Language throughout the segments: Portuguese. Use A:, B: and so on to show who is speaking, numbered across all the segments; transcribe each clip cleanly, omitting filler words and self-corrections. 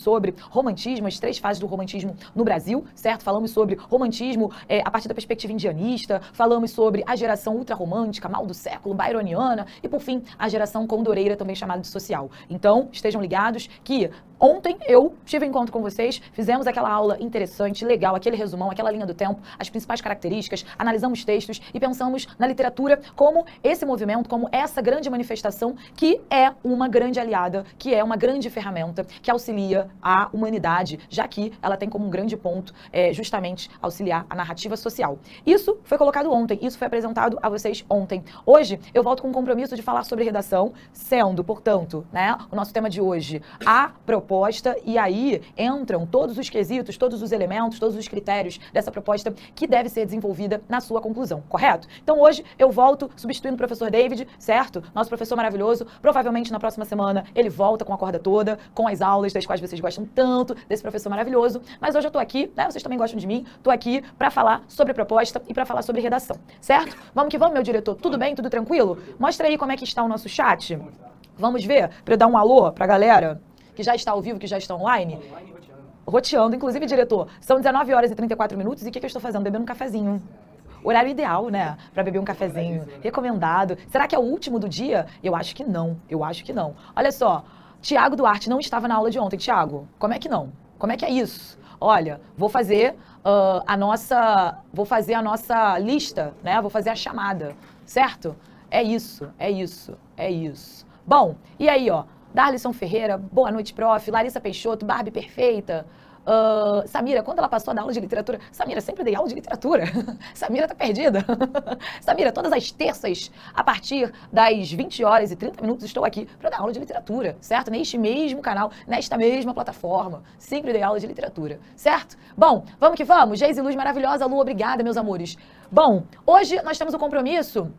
A: sobre romantismo, as 3 fases do romantismo no Brasil, certo? Falamos sobre romantismo a partir da perspectiva indianista, falamos sobre a geração ultrarromântica, mal do século, byroniana e, por fim, a geração condoreira, também chamada de social. Então, estejam ligados que ontem eu tive um encontro com vocês, fizemos aquela aula interessante, legal, aquele resumão, aquela linha do tempo, as principais características, analisamos textos e pensamos na literatura como esse movimento, como essa grande manifestação que é uma grande aliada, que é uma grande ferramenta que auxilia a humanidade, já que ela tem como um grande ponto justamente auxiliar a narrativa social. Isso foi colocado ontem, isso foi apresentado a vocês ontem. Hoje eu volto com o compromisso de falar sobre redação, sendo, portanto, né, o nosso tema de hoje, a proposta, e aí entram todos os quesitos, todos os elementos, todos os critérios dessa proposta que deve ser desenvolvida na sua conclusão, correto? Então hoje eu volto substituindo o professor David, certo? Nosso professor maravilhoso, provavelmente na próxima semana ele volta com a corda toda, com as aulas das quais vocês gostam tanto desse professor maravilhoso, mas hoje eu tô aqui, né, vocês também gostam de mim, tô aqui para falar sobre proposta e para falar sobre redação, certo? Vamos que vamos, meu diretor, tudo bem, tudo tranquilo? Mostra aí como é que está o nosso chat, vamos ver, para eu dar um alô pra galera que já está ao vivo, que já está online. Roteando, inclusive, diretor, são 19 horas e 34 minutos e o que eu estou fazendo? Bebendo um cafezinho. Horário ideal, né? Para beber um cafezinho. Recomendado. Será que é o último do dia? Eu acho que não. Eu acho que não. Olha só, Tiago Duarte não estava na aula de ontem. Tiago, como é que não? Como é que é isso? Olha, vou fazer a nossa lista, né? Vou fazer a chamada, certo? É isso, é isso, é isso. Bom, e aí, ó? Darlison Ferreira, boa noite, prof. Larissa Peixoto, Barbie perfeita. Samira, quando ela passou a dar aula de literatura? Samira, sempre dei aula de literatura. Samira tá perdida. Samira, todas as terças, a partir das 20 horas e 30 minutos, estou aqui para dar aula de literatura, certo? Neste mesmo canal, nesta mesma plataforma. Sempre dei aula de literatura, certo? Bom, vamos que vamos. Geise Luz maravilhosa, Lu, obrigada, meus amores. Bom, hoje nós temos um compromisso.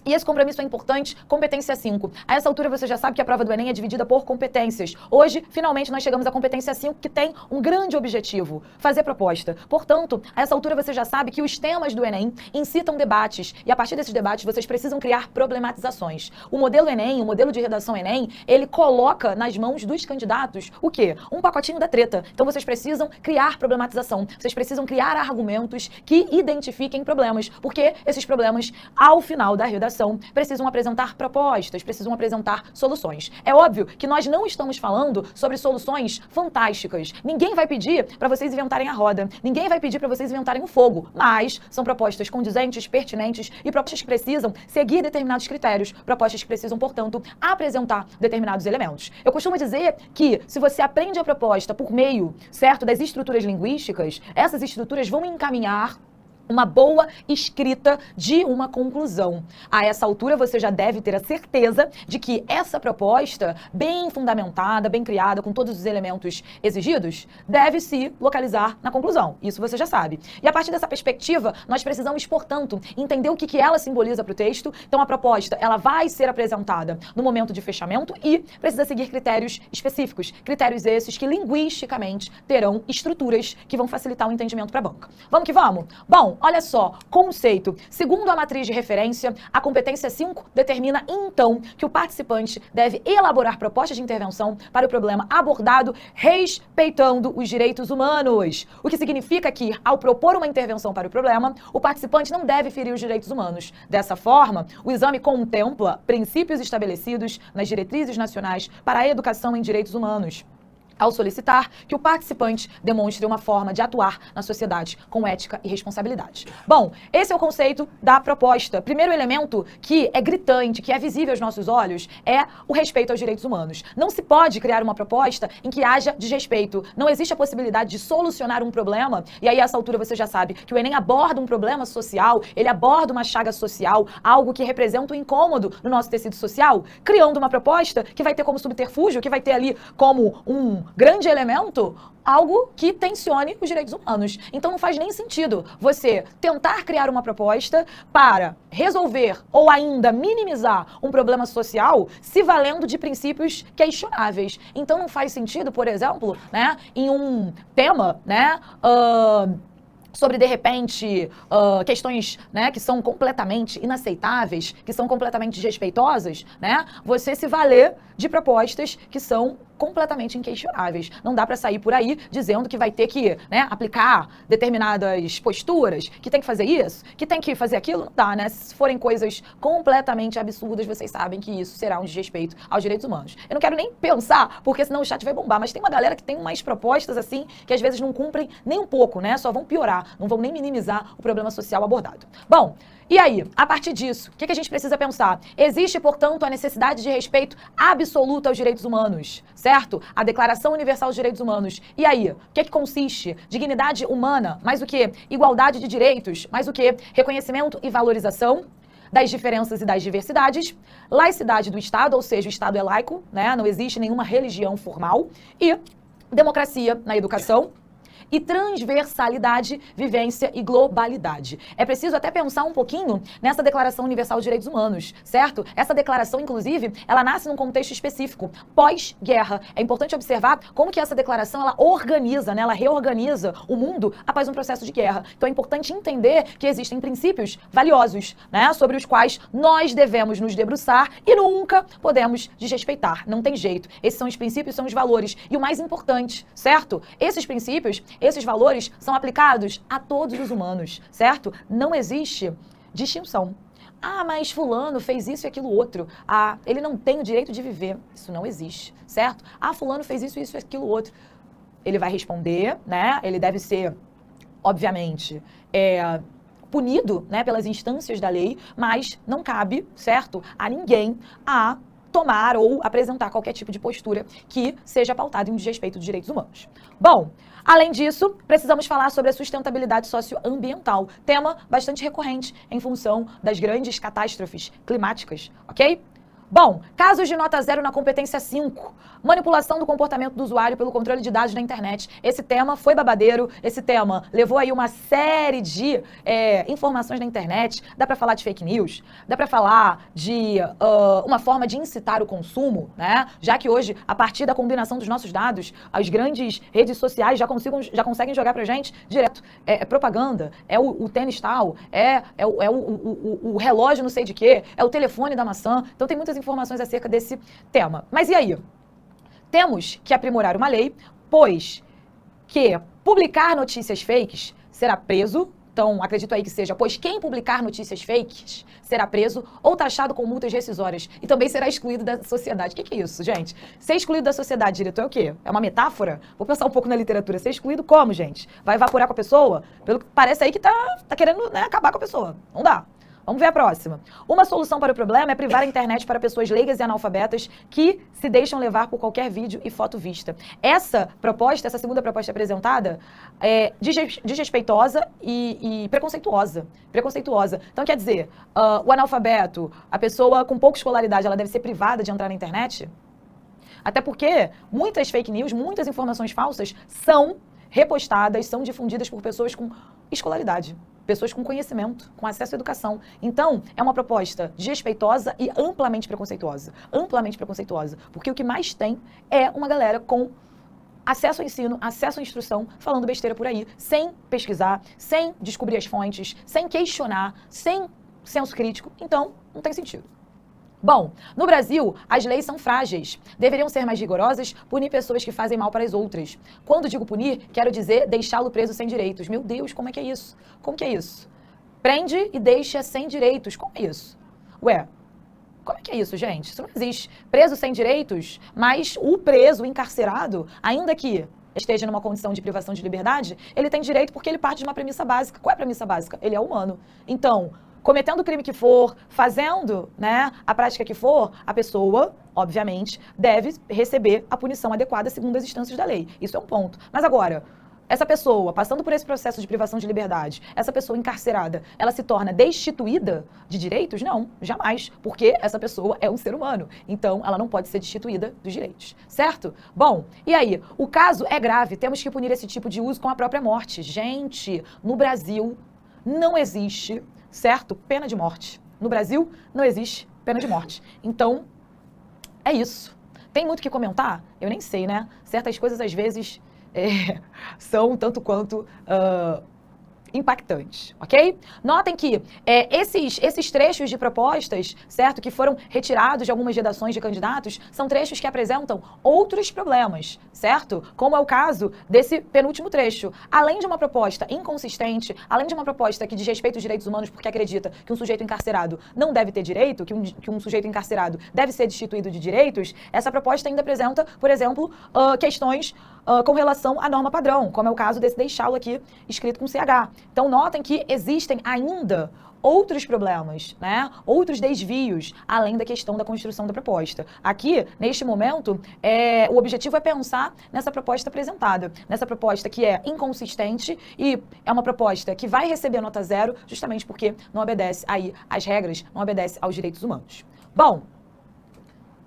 A: E esse compromisso é importante, competência 5. A essa altura você já sabe que a prova do Enem é dividida por competências. Hoje, finalmente, nós chegamos à competência 5, que tem um grande objetivo, fazer proposta. Portanto, a essa altura você já sabe que os temas do Enem incitam debates. E a partir desses debates, vocês precisam criar problematizações. O modelo Enem, o modelo de redação Enem, ele coloca nas mãos dos candidatos o quê? Um pacotinho da treta. Então vocês precisam criar problematização. Vocês precisam criar argumentos que identifiquem problemas. Porque esses problemas, ao final da redação, precisam apresentar propostas, precisam apresentar soluções. É óbvio que nós não estamos falando sobre soluções fantásticas. Ninguém vai pedir para vocês inventarem a roda. Ninguém vai pedir para vocês inventarem o fogo. Mas são propostas condizentes, pertinentes e propostas que precisam seguir determinados critérios. Propostas que precisam, portanto, apresentar determinados elementos. Eu costumo dizer que se você aprende a proposta por meio, certo, das estruturas linguísticas, essas estruturas vão encaminhar uma boa escrita de uma conclusão. A essa altura, você já deve ter a certeza de que essa proposta, bem fundamentada, bem criada, com todos os elementos exigidos, deve se localizar na conclusão. Isso você já sabe. E a partir dessa perspectiva, nós precisamos, portanto, entender o que ela simboliza para o texto. Então, a proposta, ela vai ser apresentada no momento de fechamento e precisa seguir critérios específicos. Critérios esses que, linguisticamente, terão estruturas que vão facilitar o entendimento para a banca. Vamos que vamos? Bom, olha só, conceito. Segundo a matriz de referência, a competência 5 determina, então, que o participante deve elaborar propostas de intervenção para o problema abordado, respeitando os direitos humanos. O que significa que, ao propor uma intervenção para o problema, o participante não deve ferir os direitos humanos. Dessa forma, o exame contempla princípios estabelecidos nas diretrizes nacionais para a educação em direitos humanos, ao solicitar que o participante demonstre uma forma de atuar na sociedade com ética e responsabilidade. Bom, esse é o conceito da proposta. Primeiro elemento que é gritante, que é visível aos nossos olhos, é o respeito aos direitos humanos. Não se pode criar uma proposta em que haja desrespeito. Não existe a possibilidade de solucionar um problema, e aí a essa altura você já sabe que o Enem aborda um problema social, ele aborda uma chaga social, algo que representa um incômodo no nosso tecido social, criando uma proposta que vai ter como subterfúgio, que vai ter ali como um grande elemento, algo que tensione os direitos humanos. Então não faz nem sentido você tentar criar uma proposta para resolver ou ainda minimizar um problema social se valendo de princípios questionáveis. Então não faz sentido, por exemplo, né, em um tema, né, sobre, de repente, questões, né, que são completamente inaceitáveis, que são completamente desrespeitosas, né, você se valer de propostas que são completamente inquestionáveis. Não dá para sair por aí dizendo que vai ter que, né, aplicar determinadas posturas, que tem que fazer isso, que tem que fazer aquilo. Não dá, né? Se forem coisas completamente absurdas, vocês sabem que isso será um desrespeito aos direitos humanos. Eu não quero nem pensar, porque senão o chat vai bombar, mas tem uma galera que tem umas propostas assim, que às vezes não cumprem nem um pouco, né? Só vão piorar, não vão nem minimizar o problema social abordado. Bom, e aí, a partir disso, o que a gente precisa pensar? Existe, portanto, a necessidade de respeito absoluto aos direitos humanos, certo? A Declaração Universal dos Direitos Humanos. E aí, o que consiste? Dignidade humana, mais o que? Igualdade de direitos, mais o que? Reconhecimento e valorização das diferenças e das diversidades, laicidade do Estado, ou seja, o Estado é laico, né? Não existe nenhuma religião formal, e democracia na educação, e transversalidade, vivência e globalidade. É preciso até pensar um pouquinho nessa Declaração Universal dos Direitos Humanos, certo? Essa declaração, inclusive, ela nasce num contexto específico, pós-guerra. É importante observar como que essa declaração, ela organiza, né? Ela reorganiza o mundo após um processo de guerra. Então é importante entender que existem princípios valiosos, né? Sobre os quais nós devemos nos debruçar e nunca podemos desrespeitar. Não tem jeito. Esses são os princípios, são os valores. E o mais importante, certo? Esses princípios, esses valores são aplicados a todos os humanos, certo? Não existe distinção. Ah, mas fulano fez isso e aquilo outro. Ah, ele não tem o direito de viver. Isso não existe, certo? Ah, fulano fez isso e aquilo outro. Ele vai responder, né? Ele deve ser, obviamente, punido, né, pelas instâncias da lei, mas não cabe, certo, a ninguém a tomar ou apresentar qualquer tipo de postura que seja pautada em um desrespeito dos direitos humanos. Bom, além disso, precisamos falar sobre a sustentabilidade socioambiental, tema bastante recorrente em função das grandes catástrofes climáticas, ok? Bom, casos de nota 0 na competência 5. Manipulação do comportamento do usuário pelo controle de dados na internet. Esse tema foi babadeiro, esse tema levou aí uma série de informações na internet. Dá pra falar de fake news, dá pra falar de uma forma de incitar o consumo, né? Já que hoje, a partir da combinação dos nossos dados, as grandes redes sociais já conseguem jogar pra gente direto. É propaganda, é o tênis tal, o relógio não sei de quê, é o telefone da maçã. Então tem muitas informações acerca desse tema. Mas e aí? Temos que aprimorar uma lei, pois que publicar notícias fakes será preso. Então, acredito aí que seja, pois quem publicar notícias fakes será preso ou taxado com multas rescisórias e também será excluído da sociedade. O que é isso, gente? Ser excluído da sociedade, diretor, é o quê? É uma metáfora? Vou pensar um pouco na literatura. Ser excluído como, gente? Vai evaporar com a pessoa? Pelo que parece aí que tá querendo, né, acabar com a pessoa. Não dá. Vamos ver a próxima. Uma solução para o problema é privar a internet para pessoas leigas e analfabetas que se deixam levar por qualquer vídeo e foto vista. Essa proposta, essa segunda proposta apresentada, é desrespeitosa e preconceituosa. Então, quer dizer, o analfabeto, a pessoa com pouca escolaridade, ela deve ser privada de entrar na internet? Até porque muitas fake news, muitas informações falsas são repostadas, são difundidas por pessoas com escolaridade. Pessoas com conhecimento, com acesso à educação. Então, é uma proposta desrespeitosa e amplamente preconceituosa. Amplamente preconceituosa. Porque o que mais tem é uma galera com acesso ao ensino, acesso à instrução, falando besteira por aí, sem pesquisar, sem descobrir as fontes, sem questionar, sem senso crítico. Então, não tem sentido. Bom, no Brasil, as leis são frágeis. Deveriam ser mais rigorosas, punir pessoas que fazem mal para as outras. Quando digo punir, quero dizer deixá-lo preso sem direitos. Meu Deus, como é que é isso? Como que é isso? Prende e deixa sem direitos. Como é isso? Ué, como é que é isso, gente? Isso não existe. Preso sem direitos, mas o preso, o encarcerado, ainda que esteja numa condição de privação de liberdade, ele tem direito porque ele parte de uma premissa básica. Qual é a premissa básica? Ele é humano. Então, cometendo o crime que for, fazendo, né, a prática que for, a pessoa, obviamente, deve receber a punição adequada segundo as instâncias da lei. Isso é um ponto. Mas agora, essa pessoa, passando por esse processo de privação de liberdade, essa pessoa encarcerada, ela se torna destituída de direitos? Não, jamais, porque essa pessoa é um ser humano. Então, ela não pode ser destituída dos direitos, certo? Bom, e aí? O caso é grave, temos que punir esse tipo de uso com a própria morte. Gente, no Brasil não existe, certo? Pena de morte. No Brasil não existe pena de morte. Então, é isso. Tem muito o que comentar? Eu nem sei, né? Certas coisas, às vezes, são tanto quanto impactantes, ok? Notem que esses trechos de propostas, certo, que foram retirados de algumas redações de candidatos, são trechos que apresentam outros problemas, certo? Como é o caso desse penúltimo trecho. Além de uma proposta inconsistente, além de uma proposta que diz respeito aos direitos humanos porque acredita que um sujeito encarcerado não deve ter direito, que um sujeito encarcerado deve ser destituído de direitos, essa proposta ainda apresenta, por exemplo, questões com relação à norma padrão, como é o caso desse deixá-lo aqui escrito com CH. Então, notem que existem ainda outros problemas, né? Outros desvios, além da questão da construção da proposta. Aqui, neste momento, o objetivo é pensar nessa proposta apresentada, nessa proposta que é inconsistente e é uma proposta que vai receber nota 0, justamente porque não obedece aí às regras, não obedece aos direitos humanos. Bom,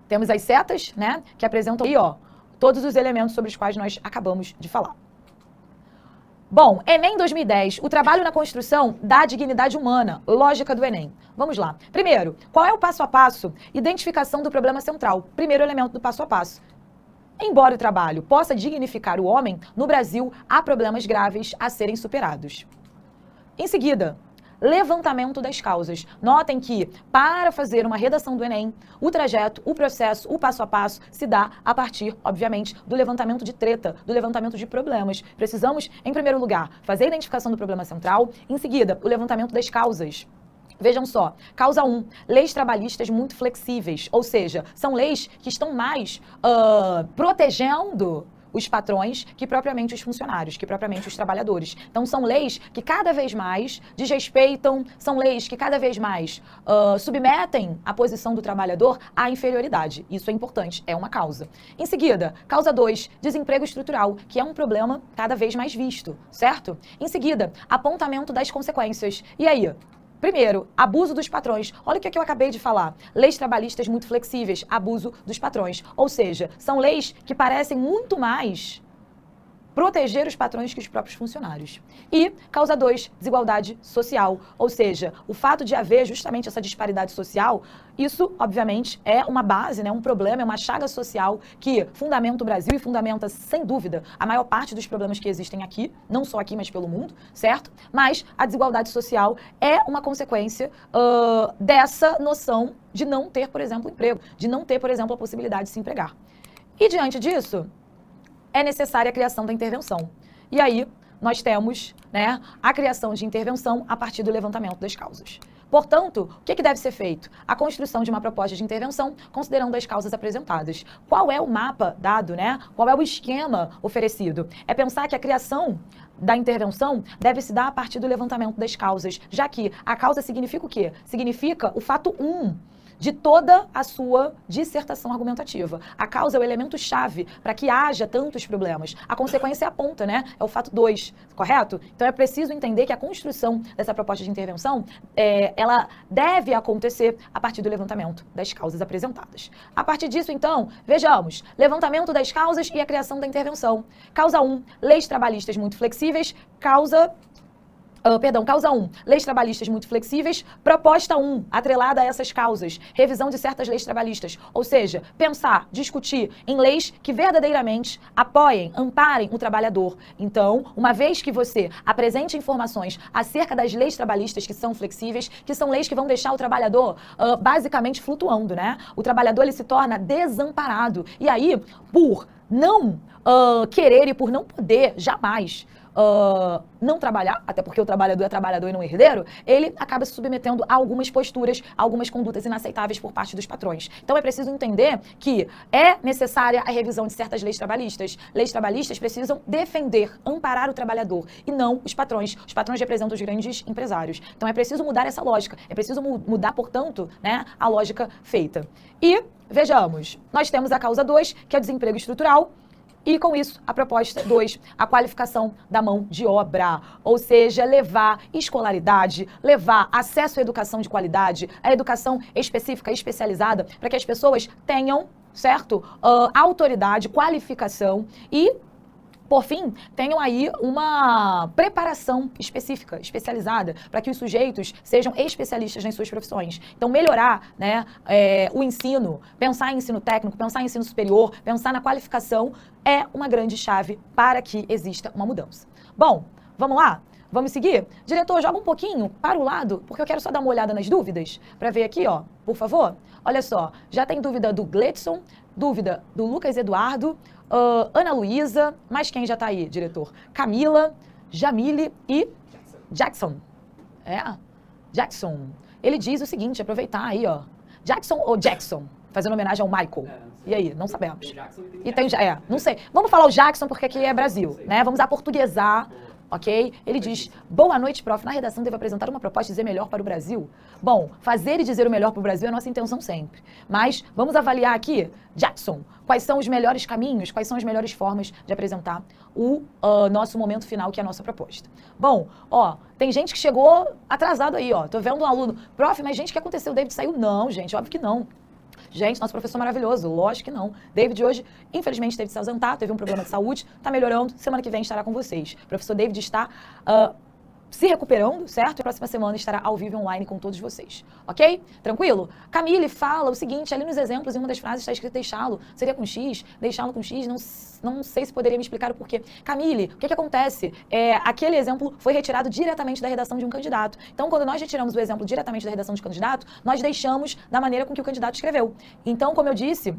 A: temos as setas, né? Que apresentam aí, ó, todos os elementos sobre os quais nós acabamos de falar. Bom, Enem 2010, o trabalho na construção da dignidade humana, lógica do Enem. Vamos lá. Primeiro, qual é o passo a passo? Identificação do problema central. Primeiro elemento do passo a passo. Embora o trabalho possa dignificar o homem, no Brasil há problemas graves a serem superados. Em seguida, levantamento das causas. Notem que, para fazer uma redação do Enem, o trajeto, o processo, o passo a passo se dá a partir, obviamente, do levantamento de treta, do levantamento de problemas. Precisamos, em primeiro lugar, fazer a identificação do problema central, em seguida, o levantamento das causas. Vejam só, causa 1, leis trabalhistas muito flexíveis, ou seja, são leis que estão mais protegendo os patrões que propriamente os funcionários, que propriamente os trabalhadores. Então, são leis que cada vez mais desrespeitam, são leis que cada vez mais submetem a posição do trabalhador à inferioridade. Isso é importante, é uma causa. Em seguida, causa 2, desemprego estrutural, que é um problema cada vez mais visto, certo? Em seguida, apontamento das consequências. E aí? Primeiro, abuso dos patrões. Olha o que eu acabei de falar. Leis trabalhistas muito flexíveis, abuso dos patrões. Ou seja, são leis que parecem muito mais proteger os patrões que os próprios funcionários. E, causa 2, desigualdade social. Ou seja, o fato de haver justamente essa disparidade social, isso, obviamente, é uma base, né, um problema, é uma chaga social que fundamenta o Brasil e fundamenta, sem dúvida, a maior parte dos problemas que existem aqui, não só aqui, mas pelo mundo, certo? Mas a desigualdade social é uma consequência dessa noção de não ter, por exemplo, emprego, de não ter, por exemplo, a possibilidade de se empregar. E, diante disso, é necessária a criação da intervenção. E aí, nós temos, né, a criação de intervenção a partir do levantamento das causas. Portanto, o que deve ser feito? A construção de uma proposta de intervenção, considerando as causas apresentadas. Qual é o mapa dado, né? Qual é o esquema oferecido? É pensar que a criação da intervenção deve se dar a partir do levantamento das causas, já que a causa significa o quê? Significa o fato 1 de toda a sua dissertação argumentativa. A causa é o elemento-chave para que haja tantos problemas. A consequência é a ponta, né? É o fato 2, correto? Então é preciso entender que a construção dessa proposta de intervenção, ela deve acontecer a partir do levantamento das causas apresentadas. A partir disso, então, vejamos, levantamento das causas e a criação da intervenção. Causa 1, leis trabalhistas muito flexíveis, causa 1, leis trabalhistas muito flexíveis, proposta 1, atrelada a essas causas, revisão de certas leis trabalhistas, ou seja, pensar, discutir em leis que verdadeiramente apoiem, amparem o trabalhador. Então, uma vez que você apresente informações acerca das leis trabalhistas que são flexíveis, que são leis que vão deixar o trabalhador basicamente flutuando, né? O trabalhador, ele se torna desamparado. E aí, por não querer e por não poder jamais não trabalhar, até porque o trabalhador é trabalhador e não herdeiro, ele acaba se submetendo a algumas posturas, a algumas condutas inaceitáveis por parte dos patrões. Então é preciso entender que é necessária a revisão de certas leis trabalhistas. Leis trabalhistas precisam defender, amparar o trabalhador e não os patrões. Os patrões representam os grandes empresários. Então é preciso mudar essa lógica, é preciso mudar, portanto, né, a lógica feita. E, vejamos, nós temos a causa 2, que é o desemprego estrutural. E, com isso, a proposta 2, a qualificação da mão de obra, ou seja, levar escolaridade, levar acesso à educação de qualidade, a educação específica, especializada, para que as pessoas tenham, certo, autoridade, qualificação e, por fim, tenham aí uma preparação específica, especializada, para que os sujeitos sejam especialistas nas suas profissões. Então, melhorar, né, o ensino, pensar em ensino técnico, pensar em ensino superior, pensar na qualificação é uma grande chave para que exista uma mudança. Bom, vamos lá? Vamos seguir? Diretor, joga um pouquinho para o lado, porque eu quero só dar uma olhada nas dúvidas, para ver aqui, ó, por favor. Olha só, já tem dúvida do Gledson, dúvida do Lucas Eduardo, Ana Luísa, mas quem já tá aí, diretor? Camila, Jamile e Jackson. Jackson. Ele diz o seguinte, aproveitar aí, ó. Jackson ou Jackson? Fazendo homenagem ao Michael. E aí? Não sabemos. Tem Jackson e tem não sei. Vamos falar o Jackson porque aqui é Brasil, né? Vamos aportuguesar, ok? Ele diz, boa noite, prof. Na redação devo apresentar uma proposta e dizer melhor para o Brasil? Bom, fazer e dizer o melhor para o Brasil é a nossa intenção sempre. Mas vamos avaliar aqui, Jackson, quais são os melhores caminhos, quais são as melhores formas de apresentar o nosso momento final, que é a nossa proposta. Bom, ó, tem gente que chegou atrasado aí, ó. Tô vendo um aluno, prof, mas gente, o que aconteceu? O David saiu? Não, gente, óbvio que não. Gente, nosso professor maravilhoso, lógico que não. David hoje, infelizmente, teve que se ausentar, teve um problema de saúde, tá melhorando, semana que vem estará com vocês. O professor David está se recuperando, certo? E a próxima semana estará ao vivo online com todos vocês, ok? Tranquilo? Camille fala o seguinte, ali nos exemplos, em uma das frases está escrito deixá-lo, seria com X, deixá-lo com X, não sei se poderia me explicar o porquê. Camille, o que acontece? Aquele exemplo foi retirado diretamente da redação de um candidato. Então, quando nós retiramos o exemplo diretamente da redação de candidato, nós deixamos da maneira com que o candidato escreveu. Então, como eu disse,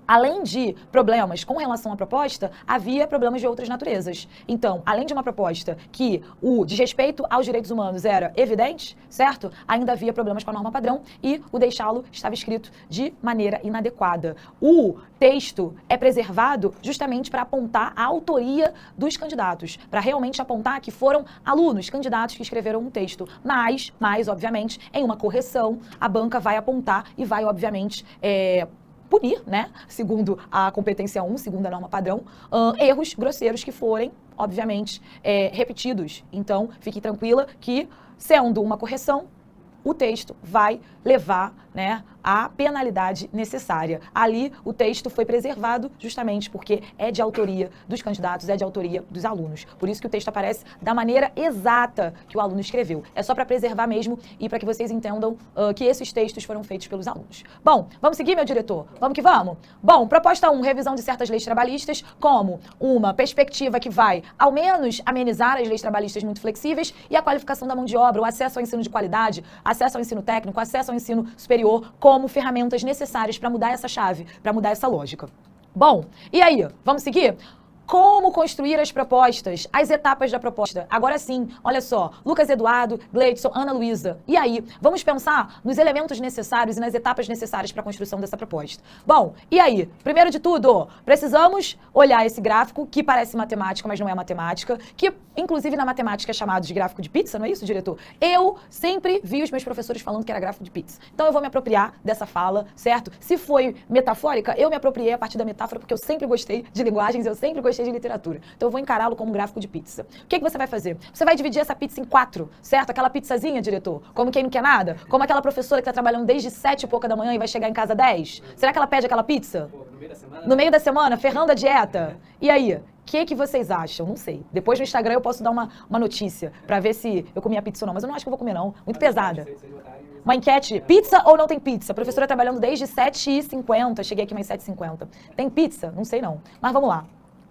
A: além de problemas com relação à proposta, havia problemas de outras naturezas. Então, além de uma proposta que o desrespeito aos direitos humanos era evidente, certo? Ainda havia problemas com a norma padrão e o deixá-lo estava escrito de maneira inadequada. O texto é preservado justamente para apontar a autoria dos candidatos, para realmente apontar que foram alunos, candidatos que escreveram um texto. Mas, obviamente, em uma correção, a banca vai apontar e vai, obviamente, punir, né, segundo a competência 1, segundo a norma padrão, erros grosseiros que forem, obviamente, repetidos. Então, fique tranquila que, sendo uma correção, o texto vai levar, né, a penalidade necessária. Ali, o texto foi preservado justamente porque é de autoria dos candidatos, é de autoria dos alunos. Por isso que o texto aparece da maneira exata que o aluno escreveu. É só para preservar mesmo e para que vocês entendam que esses textos foram feitos pelos alunos. Bom, vamos seguir, meu diretor? Vamos que vamos? Bom, proposta 1, revisão de certas leis trabalhistas como uma perspectiva que vai, ao menos, amenizar as leis trabalhistas muito flexíveis e a qualificação da mão de obra, o acesso ao ensino de qualidade, acesso ao ensino técnico, acesso ao ensino superior, como ferramentas necessárias para mudar essa chave, para mudar essa lógica. Bom, e aí, vamos seguir? Como construir as propostas, as etapas da proposta. Agora sim, olha só, Lucas Eduardo, Gleidson, Ana Luísa. E aí, vamos pensar nos elementos necessários e nas etapas necessárias para a construção dessa proposta. Bom, e aí? Primeiro de tudo, precisamos olhar esse gráfico, que parece matemática, mas não é matemática, que inclusive na matemática é chamado de gráfico de pizza, não é isso, diretor? Eu sempre vi os meus professores falando que era gráfico de pizza. Então eu vou me apropriar dessa fala, certo? Se foi metafórica, eu me apropriei a partir da metáfora, porque eu sempre gostei de linguagens, eu sempre gostei de literatura. Então eu vou encará-lo como um gráfico de pizza. O que você vai fazer? Você vai dividir essa pizza em 4, certo? Aquela pizzazinha, diretor, como quem não quer nada? Como aquela professora que está trabalhando desde 7 e pouca da manhã e vai chegar em casa 10? Será que ela pede aquela pizza?
B: Pô, no meio da semana?
A: No meio da semana, ferrando a dieta? E aí? O que vocês acham? Não sei. Depois no Instagram eu posso dar uma notícia pra ver se eu comi a pizza ou não. Mas eu não acho que eu vou comer, não. Muito pesada. Uma enquete. Pizza ou não tem pizza? A professora trabalhando desde 7h50. Cheguei aqui mais 7h50. Tem pizza? Não sei, não. Mas vamos lá.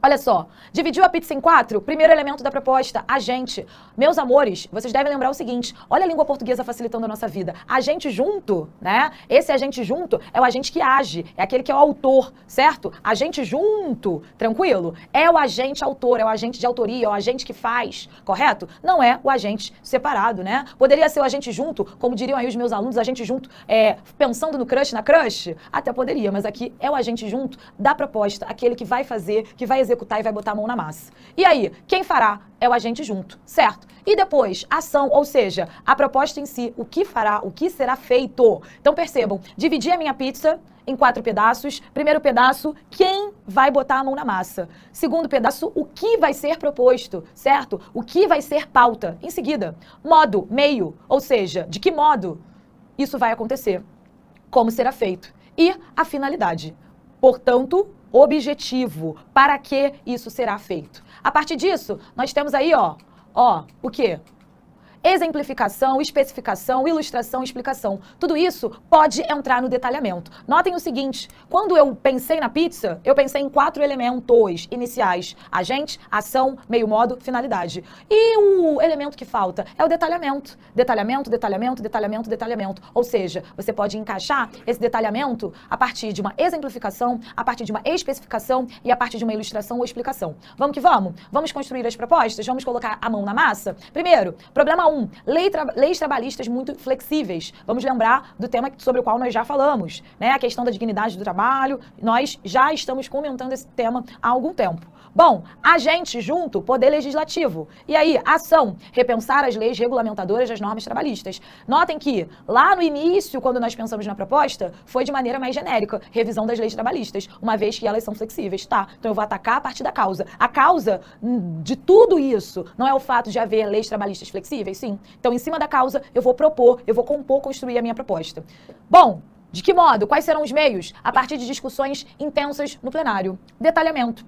A: Olha só, dividiu a pizza em 4, primeiro elemento da proposta, agente. Meus amores, vocês devem lembrar o seguinte, olha a língua portuguesa facilitando a nossa vida. Agente junto, né? Esse agente junto é o agente que age, é aquele que é o autor, certo? Agente junto, tranquilo? É o agente autor, é o agente de autoria, é o agente que faz, correto? Não é o agente separado, né? Poderia ser o agente junto, como diriam aí os meus alunos, agente junto, pensando no crush, na crush? Até poderia, mas aqui é o agente junto da proposta, aquele que vai fazer, que vai executar e vai botar a mão na massa. E aí, quem fará é o agente junto, certo? E depois, ação, ou seja, a proposta em si, o que fará, o que será feito. Então percebam, dividi a minha pizza em 4 pedaços. Primeiro pedaço, quem vai botar a mão na massa. Segundo pedaço, o que vai ser proposto, certo? O que vai ser pauta. Em seguida, modo, meio, ou seja, de que modo isso vai acontecer, como será feito. E a finalidade. Portanto, objetivo, para que isso será feito. A partir disso, nós temos aí, o quê? exemplificação, especificação, ilustração, explicação. Tudo isso pode entrar no detalhamento. Notem o seguinte, quando eu pensei na pizza, eu pensei em 4 elementos iniciais: agente, ação, meio modo, finalidade. E o elemento que falta é o detalhamento. Detalhamento, detalhamento, detalhamento, detalhamento. Ou seja, você pode encaixar esse detalhamento a partir de uma exemplificação, a partir de uma especificação e a partir de uma ilustração ou explicação. Vamos que vamos? Vamos construir as propostas? Vamos colocar a mão na massa? Primeiro, problema 1, leis trabalhistas muito flexíveis. Vamos lembrar do tema sobre o qual nós já falamos, né? A questão da dignidade do trabalho. Nós já estamos comentando esse tema há algum tempo. Bom, agente junto, poder legislativo. E aí, ação, repensar as leis regulamentadoras das normas trabalhistas. Notem que lá no início, quando nós pensamos na proposta, foi de maneira mais genérica, revisão das leis trabalhistas, uma vez que elas são flexíveis, tá? Então eu vou atacar a partir da causa. A causa de tudo isso não é o fato de haver leis trabalhistas flexíveis? Sim. Então, em cima da causa, eu vou propor, eu vou compor, construir a minha proposta. Bom, de que modo? Quais serão os meios? A partir de discussões intensas no plenário. Detalhamento.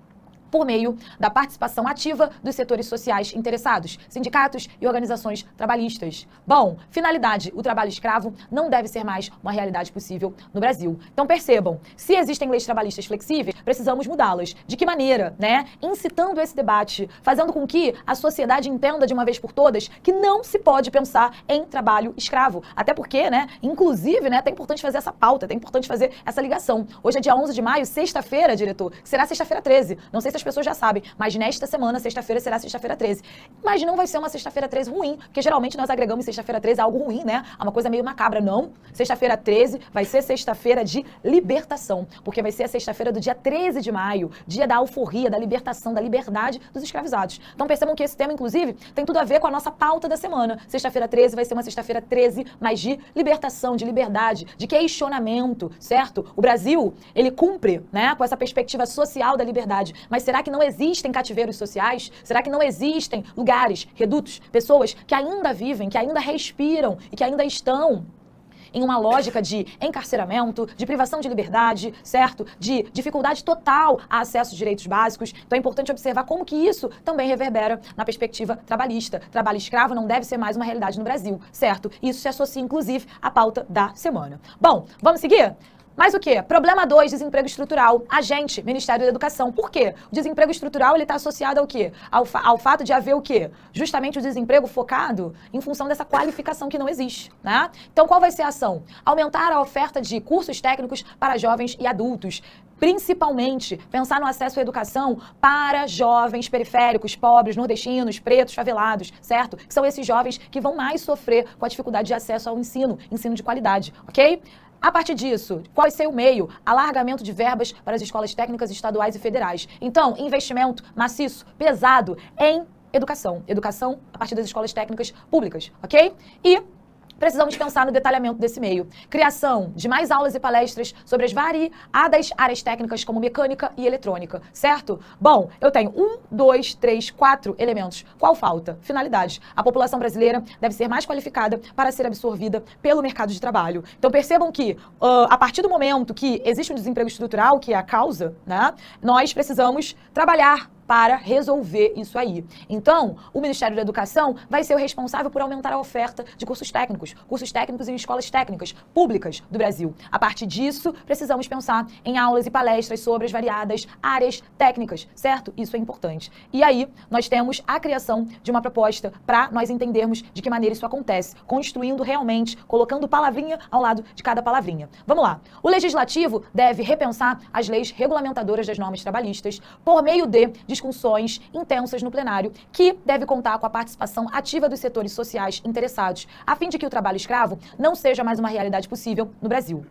A: Por meio da participação ativa dos setores sociais interessados, sindicatos e organizações trabalhistas. Bom, finalidade, o trabalho escravo não deve ser mais uma realidade possível no Brasil. Então percebam, se existem leis trabalhistas flexíveis, precisamos mudá-las. De que maneira, né? Incitando esse debate, fazendo com que a sociedade entenda de uma vez por todas que não se pode pensar em trabalho escravo. Até porque, né, inclusive, né, é importante fazer essa pauta, é importante fazer essa ligação. Hoje é dia 11 de maio, sexta-feira, diretor, que será sexta-feira 13. Não sei se as pessoas já sabem, mas nesta semana, sexta-feira, será sexta-feira 13. Mas não vai ser uma sexta-feira 13 ruim, porque geralmente nós agregamos sexta-feira 13 a algo ruim, né? A uma coisa meio macabra. Não. Sexta-feira 13 vai ser sexta-feira de libertação, porque vai ser a sexta-feira do dia 13 de maio, dia da alforria, da libertação, da liberdade dos escravizados. Então percebam que esse tema, inclusive, tem tudo a ver com a nossa pauta da semana. Sexta-feira 13 vai ser uma sexta-feira 13, mas de libertação, de liberdade, de questionamento, certo? O Brasil, ele cumpre, né, com essa perspectiva social da liberdade, mas será que não existem cativeiros sociais? Será que não existem lugares, redutos, pessoas que ainda vivem, que ainda respiram e que ainda estão em uma lógica de encarceramento, de privação de liberdade, certo? De dificuldade total a acesso a direitos básicos. Então é importante observar como que isso também reverbera na perspectiva trabalhista. Trabalho escravo não deve ser mais uma realidade no Brasil, certo? Isso se associa, inclusive, à pauta da semana. Bom, vamos seguir? Mas o quê? Problema 2, desemprego estrutural. Agente, Ministério da Educação. Por quê? O desemprego estrutural ele está associado ao quê? Ao fato de haver o quê? Justamente o desemprego focado em função dessa qualificação que não existe, né? Então, qual vai ser a ação? Aumentar a oferta de cursos técnicos para jovens e adultos. Principalmente, pensar no acesso à educação para jovens periféricos, pobres, nordestinos, pretos, favelados, certo? Que são esses jovens que vão mais sofrer com a dificuldade de acesso ao ensino de qualidade, ok? A partir disso, qual vai ser o meio? Alargamento de verbas para as escolas técnicas estaduais e federais. Então, investimento maciço, pesado em educação. Educação a partir das escolas técnicas públicas, ok? E precisamos pensar no detalhamento desse meio. Criação de mais aulas e palestras sobre as variadas áreas técnicas como mecânica e eletrônica, certo? Bom, eu tenho 1, 2, 3, 4 elementos. Qual falta? Finalidade. A população brasileira deve ser mais qualificada para ser absorvida pelo mercado de trabalho. Então percebam que, a partir do momento que existe um desemprego estrutural, que é a causa, né, nós precisamos trabalhar para resolver isso aí. Então, o Ministério da Educação vai ser o responsável por aumentar a oferta de cursos técnicos em escolas técnicas públicas do Brasil. A partir disso, precisamos pensar em aulas e palestras sobre as variadas áreas técnicas, certo? Isso é importante. E aí, nós temos a criação de uma proposta para nós entendermos de que maneira isso acontece, construindo realmente, colocando palavrinha ao lado de cada palavrinha. Vamos lá. O Legislativo deve repensar as leis regulamentadoras das normas trabalhistas por meio de discussões intensas no plenário, que deve contar com a participação ativa dos setores sociais interessados, a fim de que o trabalho escravo não seja mais uma realidade possível no Brasil.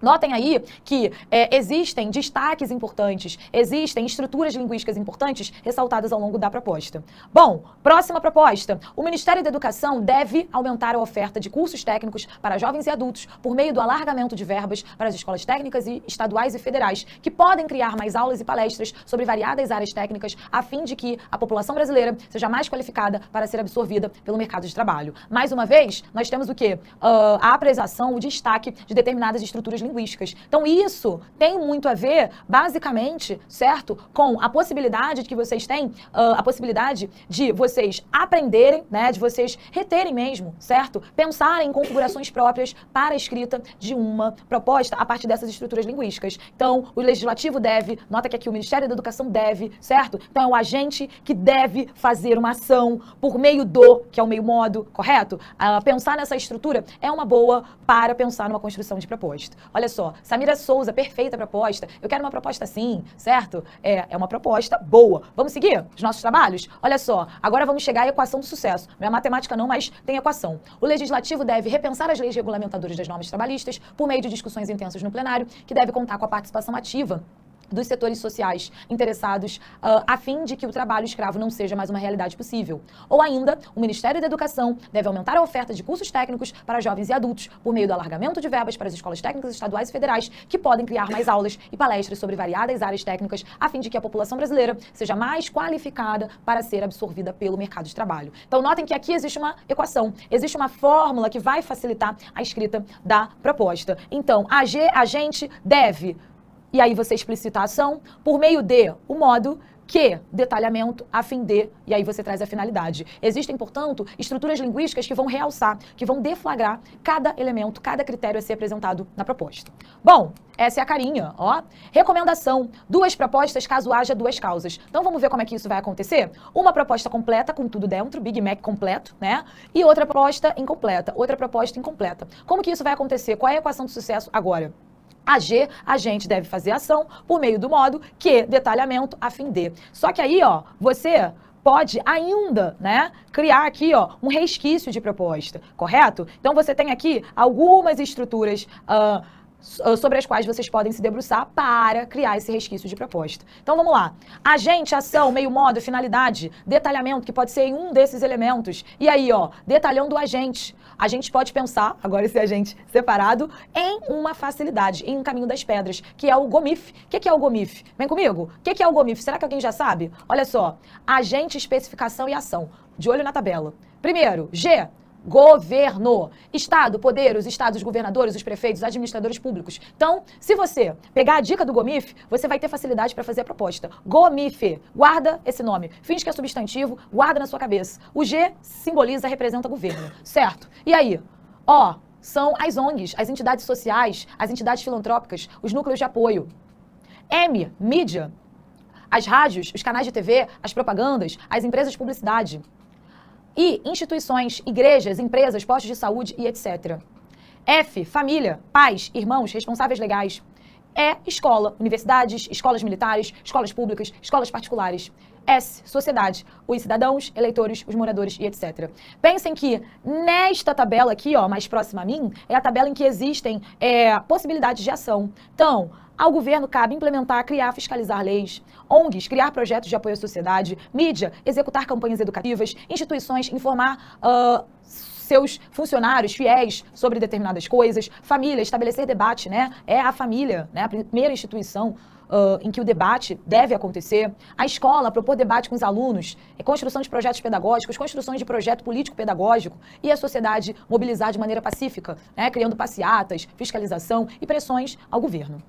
A: Notem aí que existem destaques importantes, existem estruturas linguísticas importantes ressaltadas ao longo da proposta. Bom, próxima proposta. O Ministério da Educação deve aumentar a oferta de cursos técnicos para jovens e adultos por meio do alargamento de verbas para as escolas técnicas e estaduais e federais, que podem criar mais aulas e palestras sobre variadas áreas técnicas, a fim de que a população brasileira seja mais qualificada para ser absorvida pelo mercado de trabalho. Mais uma vez, nós temos o quê? A apresentação, o destaque de determinadas estruturas linguísticas linguísticas. Então, isso tem muito a ver, basicamente, certo, com a possibilidade de que vocês têm, a possibilidade de vocês aprenderem, né, de vocês reterem mesmo, certo? Pensarem em configurações próprias para a escrita de uma proposta a partir dessas estruturas linguísticas. Então, o legislativo deve, nota que aqui o Ministério da Educação deve, certo? Então, é o agente que deve fazer uma ação por meio do, que é o meio modo, correto? Pensar nessa estrutura é uma boa para pensar numa construção de proposta. Olha só, Samira Souza, perfeita proposta. Eu quero uma proposta assim, certo? É uma proposta boa. Vamos seguir os nossos trabalhos? Olha só, agora vamos chegar à equação do sucesso. Não é matemática não, mas tem equação. O legislativo deve repensar as leis regulamentadoras das normas trabalhistas por meio de discussões intensas no plenário, que deve contar com a participação ativa dos setores sociais interessados, a fim de que o trabalho escravo não seja mais uma realidade possível. Ou ainda, o Ministério da Educação deve aumentar a oferta de cursos técnicos para jovens e adultos, por meio do alargamento de verbas para as escolas técnicas estaduais e federais, que podem criar mais aulas e palestras sobre variadas áreas técnicas, a fim de que a população brasileira seja mais qualificada para ser absorvida pelo mercado de trabalho. Então, notem que aqui existe uma equação, existe uma fórmula que vai facilitar a escrita da proposta. Então, a gente deve... E aí você explicita a ação por meio de o modo, que, detalhamento, a fim de, e aí você traz a finalidade. Existem, portanto, estruturas linguísticas que vão realçar, que vão deflagrar cada elemento, cada critério a ser apresentado na proposta. Bom, essa é a carinha, ó. Recomendação, 2 propostas caso haja 2 causas. Então vamos ver como é que isso vai acontecer? Uma proposta completa, com tudo dentro, Big Mac completo, né? E outra proposta incompleta, outra proposta incompleta. Como que isso vai acontecer? Qual é a equação do sucesso agora? A gente deve fazer ação por meio do modo que, detalhamento, a fim de. Só que aí, ó, você pode ainda, né, criar aqui, ó, um resquício de proposta, correto? Então você tem aqui algumas estruturas sobre as quais vocês podem se debruçar para criar esse resquício de proposta. Então vamos lá. Agente, ação, meio modo, finalidade, detalhamento, que pode ser em um desses elementos. E aí, ó, detalhando o agente. A gente pode pensar, agora esse agente separado, em uma facilidade, em um caminho das pedras, que é o GOMIF. O que é o GOMIF? Vem comigo. O que é o GOMIF? Será que alguém já sabe? Olha só. Agente, especificação e ação. De olho na tabela. Primeiro, G. Governo. Estado, poder, os estados, os governadores, os prefeitos, os administradores públicos. Então, se você pegar a dica do GOMIF, você vai ter facilidade para fazer a proposta. GOMIF. Guarda esse nome. Finge que é substantivo, guarda na sua cabeça. O G simboliza, representa governo. Certo? E aí? Ó, são as ONGs, as entidades sociais, as entidades filantrópicas, os núcleos de apoio. M, mídia. As rádios, os canais de TV, as propagandas, as empresas de publicidade. E instituições, igrejas, empresas, postos de saúde e etc. F, família, pais, irmãos, responsáveis legais. E, escola, universidades, escolas militares, escolas públicas, escolas particulares. S, sociedade, os cidadãos, eleitores, os moradores e etc. Pensem que nesta tabela aqui, ó, mais próxima a mim, é a tabela em que existem possibilidades de ação. Então, ao governo cabe implementar, criar, fiscalizar leis, ONGs, criar projetos de apoio à sociedade, mídia, executar campanhas educativas, instituições, informar seus funcionários fiéis sobre determinadas coisas, família, estabelecer debate, né? É a família, né? A primeira instituição em que o debate deve acontecer. A escola, propor debate com os alunos, construção de projetos pedagógicos, construções de projeto político-pedagógico e a sociedade mobilizar de maneira pacífica, né? Criando passeatas, fiscalização e pressões ao governo.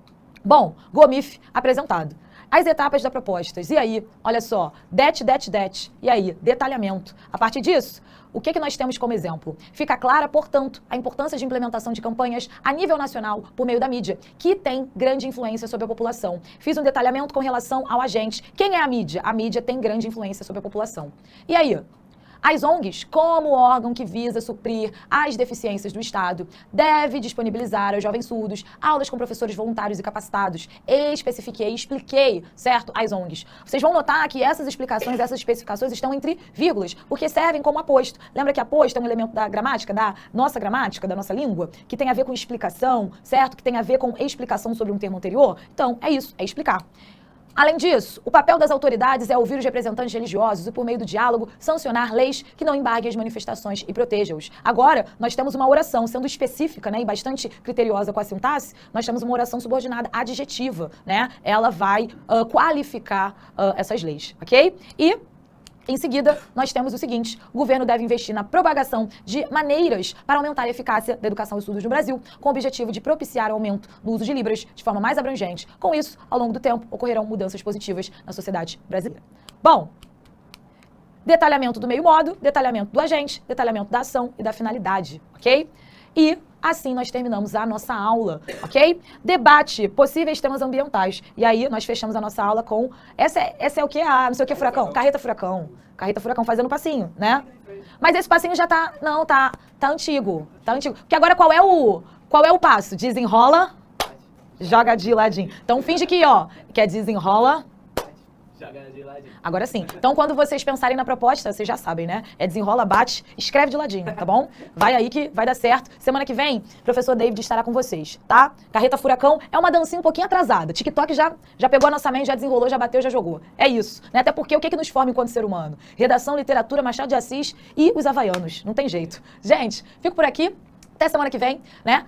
A: Bom, GOMIF apresentado. As etapas da proposta. E aí, olha só, det. E aí, detalhamento. A partir disso, o que nós temos como exemplo? Fica clara, portanto, a importância de implementação de campanhas a nível nacional por meio da mídia, que tem grande influência sobre a população. Fiz um detalhamento com relação ao agente. Quem é a mídia? A mídia tem grande influência sobre a população. E aí? As ONGs, como órgão que visa suprir as deficiências do Estado, deve disponibilizar aos jovens surdos aulas com professores voluntários e capacitados. Especifiquei, expliquei, certo? As ONGs. Vocês vão notar que essas explicações, essas especificações estão entre vírgulas, porque servem como aposto. Lembra que aposto é um elemento da gramática, da nossa língua, que tem a ver com explicação, certo? Que tem a ver com explicação sobre um termo anterior? Então, é isso, é explicar. Além disso, o papel das autoridades é ouvir os representantes religiosos e, por meio do diálogo, sancionar leis que não embarguem as manifestações e protejam-os. Agora, nós temos uma oração, sendo específica, né, e bastante criteriosa com a sintaxe, nós temos uma oração subordinada adjetiva, né? Ela vai qualificar essas leis, ok? E Em seguida, nós temos o seguinte: o governo deve investir na propagação de maneiras para aumentar a eficácia da educação e estudos no Brasil, com o objetivo de propiciar o aumento do uso de Libras de forma mais abrangente. Com isso, ao longo do tempo, ocorrerão mudanças positivas na sociedade brasileira. Bom, detalhamento do meio modo, detalhamento do agente, detalhamento da ação e da finalidade, ok? E assim nós terminamos a nossa aula, ok? Debate possíveis temas ambientais. E aí nós fechamos a nossa aula com... Essa é o que? Não sei o que, furacão. Carreta furacão. Carreta furacão fazendo passinho, né? Mas esse passinho já tá... Não, tá antigo. Tá antigo. Porque agora qual é o passo? Desenrola, joga de ladinho. Então finge que, ó, que é desenrola... Agora sim. Então, quando vocês pensarem na proposta, vocês já sabem, né? É desenrola, bate, escreve de ladinho, tá bom? Vai aí que vai dar certo. Semana que vem, o professor David estará com vocês, tá? Carreta furacão é uma dancinha um pouquinho atrasada. TikTok já pegou a nossa mente, já desenrolou, já bateu, já jogou. É isso, né? Até porque o que nos forma enquanto ser humano? Redação, literatura, Machado de Assis e os havaianos. Não tem jeito. Gente, fico por aqui. Até semana que vem, né?